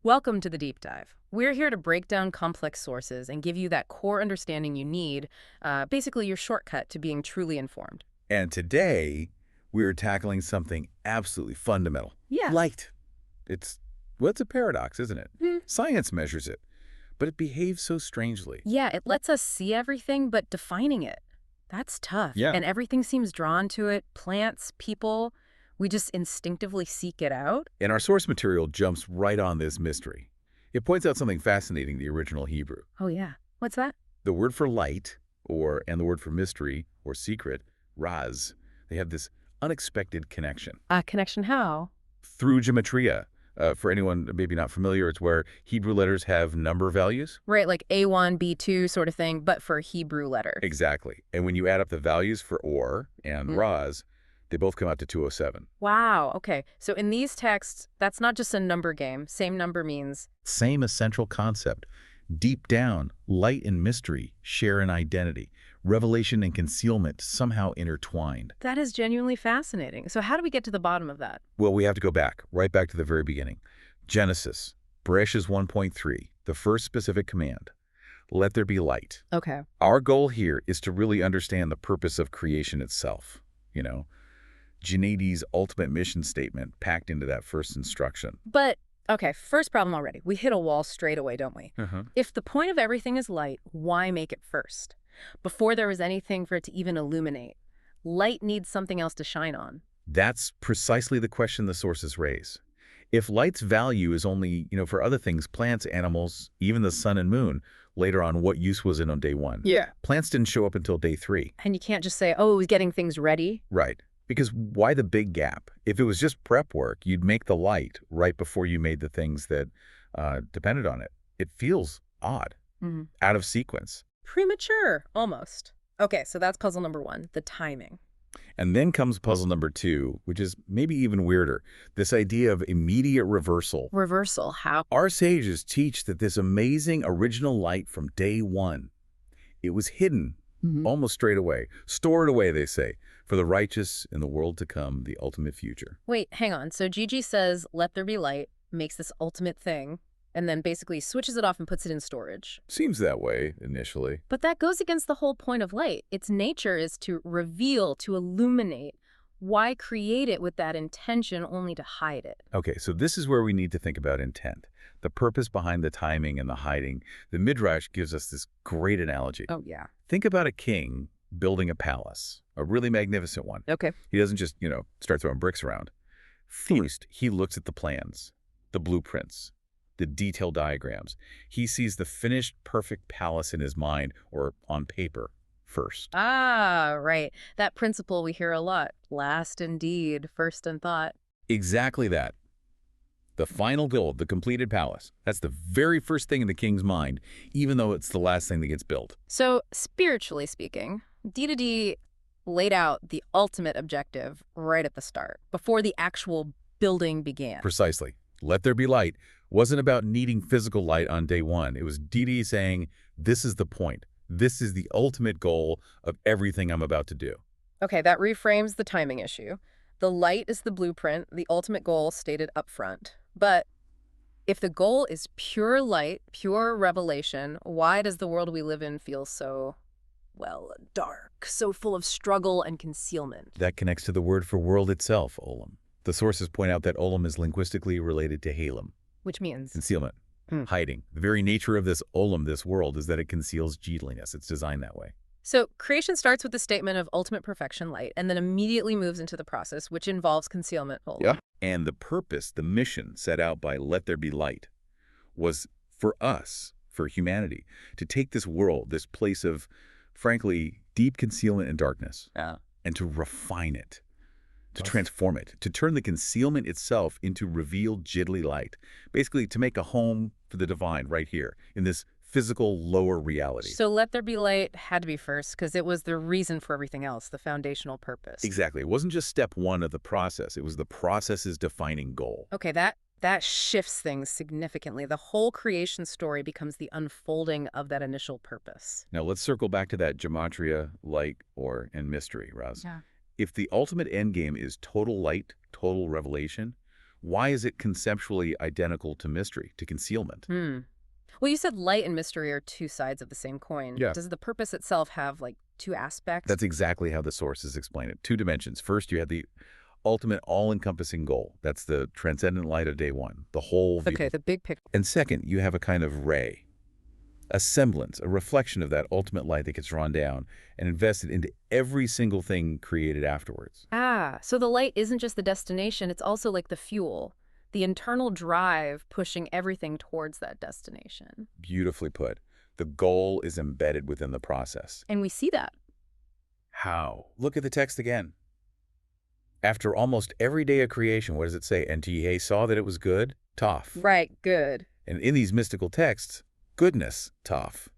Welcome to the Deep Dive. We're here to break down complex sources and give you that core understanding you need, basically your shortcut to being truly informed. And today, we're tackling something absolutely fundamental. Yeah. Light. It's a paradox, isn't it? Science measures it, but it behaves so strangely. Yeah, it lets us see everything, but defining it, that's tough. Yeah. And everything seems drawn to it, plants, people. We just instinctively seek it out. And our source material jumps right on this mystery. It points out something fascinating in the original Hebrew. Oh, yeah. What's that? The word for light, and the word for mystery or secret, raz, they have this unexpected connection. Connection how? Through gematria. For anyone maybe not familiar, it's where Hebrew letters have number values. Right, like A1, B2 sort of thing, but for Hebrew letters. Exactly. And when you add up the values for or and raz, they both come out to 207. Wow, okay. So in these texts, that's not just a number game. Same number means... Same essential concept. Deep down, light and mystery share an identity. Revelation and concealment somehow intertwined. That is genuinely fascinating. So how do we get to the bottom of that? Well, we have to go back, right back to the very beginning. Genesis, Bereshit 1.3, the first specific command. Let there be light. Okay. Our goal here is to really understand the purpose of creation itself, Genadi's ultimate mission statement packed into that first instruction. But, okay, first problem already. We hit a wall straight away, don't we? If the point of everything is light, why make it first? Before there was anything for it to even illuminate, light needs something else to shine on. That's precisely the question the sources raise. If light's value is only, for other things, plants, animals, even the sun and moon, later on, what use was it on day one? Yeah. Plants didn't show up until day 3. And you can't just say, oh, it was getting things ready. Right. Because why the big gap? If it was just prep work, you'd make the light right before you made the things that depended on it. It feels odd, out of sequence. Premature, almost. Okay, so that's puzzle number 1, the timing. And then comes puzzle number 2, which is maybe even weirder, this idea of immediate reversal. Reversal, how? Our sages teach that this amazing original light from day 1, it was hidden almost straight away, stored away, they say, for the righteous in the world to come, the ultimate future. Wait, hang on. So Gigi says, let there be light, makes this ultimate thing, and then basically switches it off and puts it in storage. Seems that way initially. But that goes against the whole point of light. Its nature is to reveal, to illuminate. Why create it with that intention only to hide it? Okay, so this is where we need to think about intent. The purpose behind the timing and the hiding. The Midrash gives us this great analogy. Oh, yeah. Think about a king building a palace, a really magnificent one. Okay. He doesn't just, start throwing bricks around. First, he looks at the plans, the blueprints, the detailed diagrams. He sees the finished, perfect palace in his mind or on paper first. Ah, right. That principle we hear a lot. Last in deed, first in thought. Exactly that. The final goal, the completed palace. That's the very first thing in the king's mind, even though it's the last thing that gets built. So, spiritually speaking, D laid out the ultimate objective right at the start, before the actual building began. Precisely. Let there be light wasn't about needing physical light on day 1. It was D saying, this is the point. This is the ultimate goal of everything I'm about to do. Okay, that reframes the timing issue. The light is the blueprint, the ultimate goal stated up front. But if the goal is pure light, pure revelation, why does the world we live in feel so, dark, so full of struggle and concealment? That connects to the word for world itself, olam. The sources point out that olam is linguistically related to halem. Which means? Concealment, hiding. The very nature of this olam, this world, is that it conceals godliness. It's designed that way. So creation starts with the statement of ultimate perfection light, and then immediately moves into the process, which involves concealment. Yeah. And the purpose, the mission set out by Let There Be Light, was for us, for humanity, to take this world, this place of, frankly, deep concealment and darkness, and to refine it, to transform it, to turn the concealment itself into revealed, jiddly light. Basically, to make a home for the divine right here, in this physical lower reality. So let there be light had to be first because it was the reason for everything else, the foundational purpose. Exactly. It wasn't just step 1 of the process. It was the process's defining goal. Okay, that shifts things significantly. The whole creation story becomes the unfolding of that initial purpose. Now let's circle back to that gematria, light, or, and mystery, Raz. Yeah. If the ultimate endgame is total light, total revelation, Why is it conceptually identical to mystery, to concealment? Hmm. Well, you said light and mystery are two sides of the same coin. Yeah. Does the purpose itself have, like, two aspects? That's exactly how the sources explain it. Two dimensions. First, you have the ultimate all-encompassing goal. That's the transcendent light of day one, the whole view. Okay, the big picture. And second, you have a kind of ray, a semblance, a reflection of that ultimate light that gets drawn down and invested into every single thing created afterwards. Ah, so the light isn't just the destination, it's also like the fuel, the internal drive pushing everything towards that destination. Beautifully put. The goal is embedded within the process. And we see that. How? Look at the text again. After almost every day of creation, what does it say? And Yehi saw that it was good, Toph. Right, good. And in these mystical texts, goodness, Toph,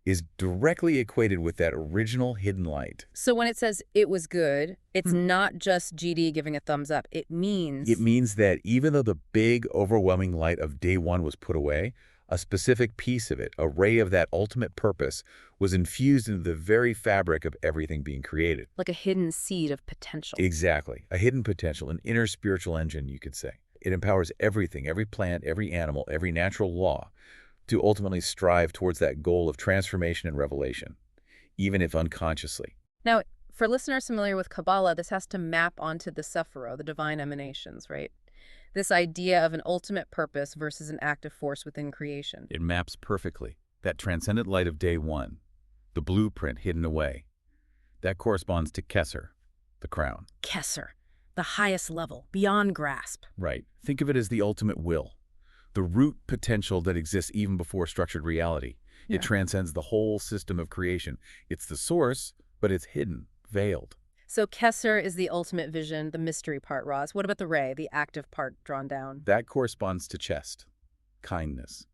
is directly equated with that original hidden light. So when it says it was good, it's not just GD giving a thumbs up. It means that even though the big, overwhelming light of day one was put away, a specific piece of it, a ray of that ultimate purpose, was infused into the very fabric of everything being created. like a hidden seed of potential. Exactly. A hidden potential, an inner spiritual engine, you could say. It empowers everything, every plant, every animal, every natural law, to ultimately strive towards that goal of transformation and revelation, even if unconsciously. Now, for listeners familiar with Kabbalah, this has to map onto the Sephirot, the divine emanations, right? This idea of an ultimate purpose versus an active force within creation. It maps perfectly. That transcendent light of day one, the blueprint hidden away, that corresponds to Kesser, the crown. Kesser, the highest level, beyond grasp. Right. Think of it as the ultimate will, the root potential that exists even before structured reality. Yeah. It transcends the whole system of creation. It's the source, but it's hidden, veiled. So Kesser is the ultimate vision, the mystery part, Roz. What about the ray, the active part drawn down? That corresponds to chest, kindness,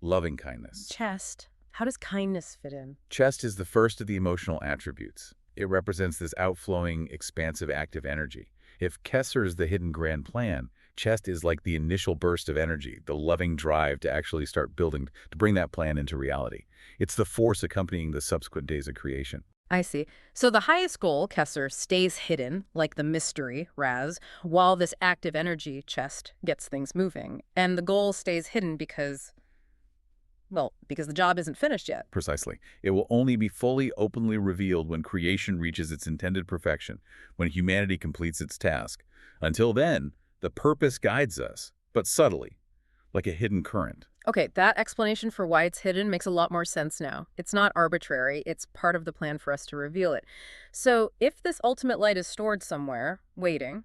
loving kindness. Chest. How does kindness fit in? Chest is the first of the emotional attributes. It represents this outflowing, expansive, active energy. If Kesser is the hidden grand plan, chest is like the initial burst of energy, the loving drive to actually start building, to bring that plan into reality. It's the force accompanying the subsequent days of creation. I see. So the highest goal, Kesser, stays hidden, like the mystery, Raz, while this active energy, chest, gets things moving. And the goal stays hidden because the job isn't finished yet. Precisely. It will only be fully, openly revealed when creation reaches its intended perfection, when humanity completes its task. Until then, the purpose guides us, but subtly, like a hidden current. Okay, that explanation for why it's hidden makes a lot more sense now. It's not arbitrary. It's part of the plan for us to reveal it. So if this ultimate light is stored somewhere, waiting,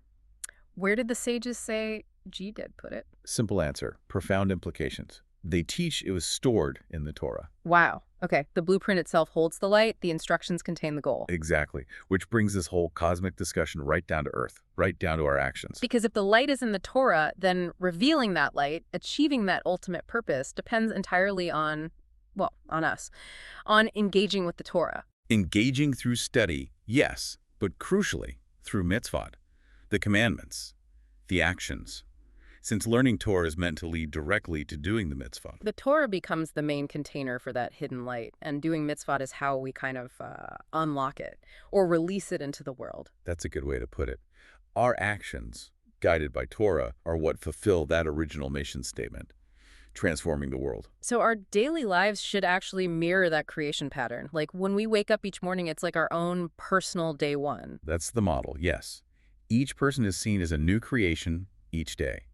where did the sages say G did put it? Simple answer. Profound implications. They teach it was stored in the Torah. Wow. Okay, the blueprint itself holds the light. The instructions contain the goal. Exactly. Which brings this whole cosmic discussion right down to earth, right down to our actions. Because if the light is in the Torah, then revealing that light, achieving that ultimate purpose, depends entirely on us, on engaging with the Torah. Engaging through study, yes, but crucially, through mitzvot, the commandments, the actions. Since learning Torah is meant to lead directly to doing the mitzvot. The Torah becomes the main container for that hidden light, and doing mitzvot is how we kind of unlock it or release it into the world. That's a good way to put it. Our actions, guided by Torah, are what fulfill that original mission statement, transforming the world. So our daily lives should actually mirror that creation pattern. Like when we wake up each morning, it's like our own personal day one. That's the model, yes. Each person is seen as a new creation each day.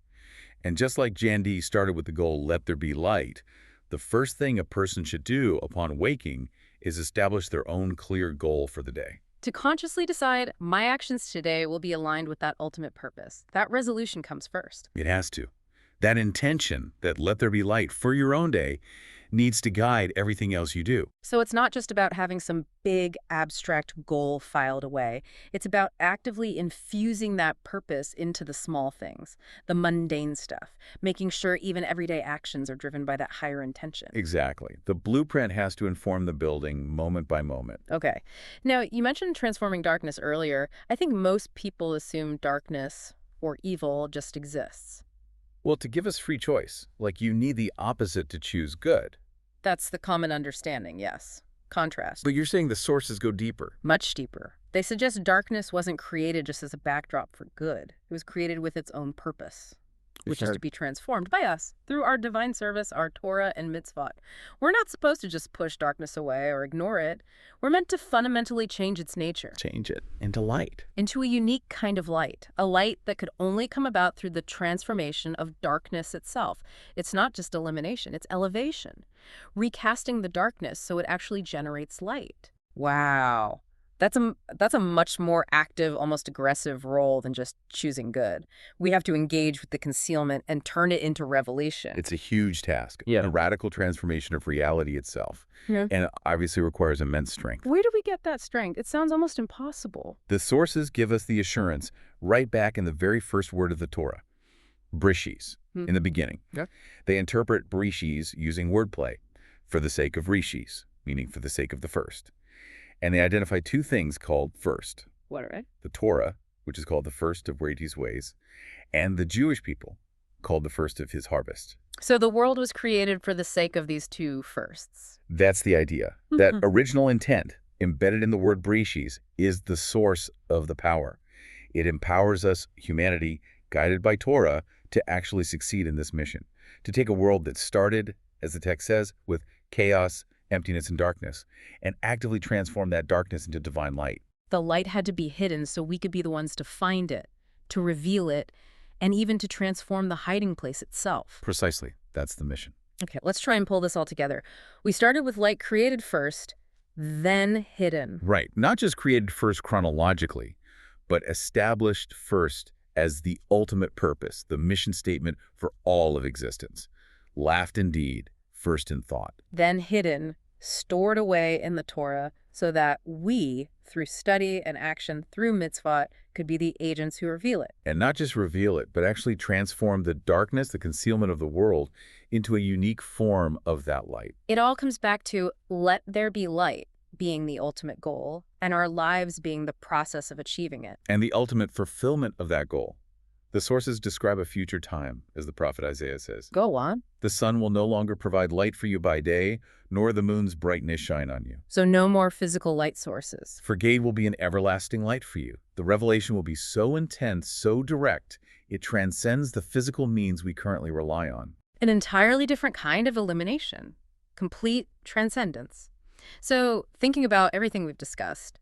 And just like Jandi started with the goal, let there be light, the first thing a person should do upon waking is establish their own clear goal for the day. To consciously decide, my actions today will be aligned with that ultimate purpose. That resolution comes first. It has to. That intention, that let there be light for your own day, needs to guide everything else you do. So it's not just about having some big abstract goal filed away. It's about actively infusing that purpose into the small things, the mundane stuff, making sure even everyday actions are driven by that higher intention. Exactly. The blueprint has to inform the building moment by moment. Okay. Now, you mentioned transforming darkness earlier. I think most people assume darkness or evil just exists. Well, to give us free choice, like you need the opposite to choose good. That's the common understanding, yes. Contrast. But you're saying the sources go deeper. Much deeper. They suggest darkness wasn't created just as a backdrop for good. It was created with its own purpose. which is to be transformed by us through our divine service, our Torah and mitzvot. We're not supposed to just push darkness away or ignore it. We're meant to fundamentally change its nature. Change it into light. Into a unique kind of light, a light that could only come about through the transformation of darkness itself. It's not just elimination, it's elevation. Recasting the darkness so it actually generates light. Wow. That's a much more active, almost aggressive role than just choosing good. We have to engage with the concealment and turn it into revelation. It's a huge task, Yeah. a radical transformation of reality itself, Yeah. and obviously requires immense strength. Where do we get that strength? It sounds almost impossible. The sources give us the assurance right back in the very first word of the Torah, Bereshit, in the beginning. Yeah. They interpret Bereshit using wordplay, for the sake of Rishis, meaning for the sake of the first. And they identify two things called first. What are they? The Torah, which is called the first of Yahweh's ways, and the Jewish people, called the first of his harvest. So the world was created for the sake of these two firsts. That's the idea. That original intent, embedded in the word Bereshit, is the source of the power. It empowers us, humanity, guided by Torah, to actually succeed in this mission. To take a world that started, as the text says, with chaos, emptiness, and darkness, and actively transform that darkness into divine light. The light had to be hidden so we could be the ones to find it, to reveal it, and even to transform the hiding place itself. Precisely. That's the mission. Okay, let's try and pull this all together. We started with light created first, then hidden. Right. Not just created first chronologically, but established first as the ultimate purpose, the mission statement for all of existence. Laughed in deed, first in thought. Then hidden, stored away in the Torah, so that we, through study and action through mitzvot, could be the agents who reveal it. And not just reveal it, but actually transform the darkness, the concealment of the world, into a unique form of that light. It all comes back to let there be light being the ultimate goal, and our lives being the process of achieving it. And the ultimate fulfillment of that goal. The sources describe a future time, as the prophet Isaiah says. Go on. The sun will no longer provide light for you by day, nor the moon's brightness shine on you. So no more physical light sources. For Gade will be an everlasting light for you. The revelation will be so intense, so direct, it transcends the physical means we currently rely on. An entirely different kind of elimination. Complete transcendence. So thinking about everything we've discussed,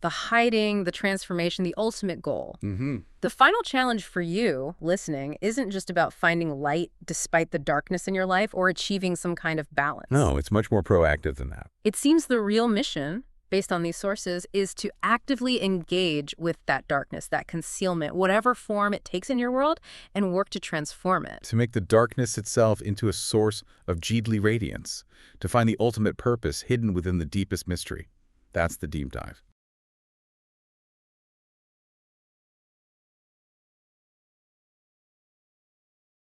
the hiding, the transformation, the ultimate goal. The final challenge for you, listening, isn't just about finding light despite the darkness in your life or achieving some kind of balance. No, it's much more proactive than that. It seems the real mission, based on these sources, is to actively engage with that darkness, that concealment, whatever form it takes in your world, and work to transform it. To make the darkness itself into a source of Jeedly radiance. To find the ultimate purpose hidden within the deepest mystery. That's the deep dive.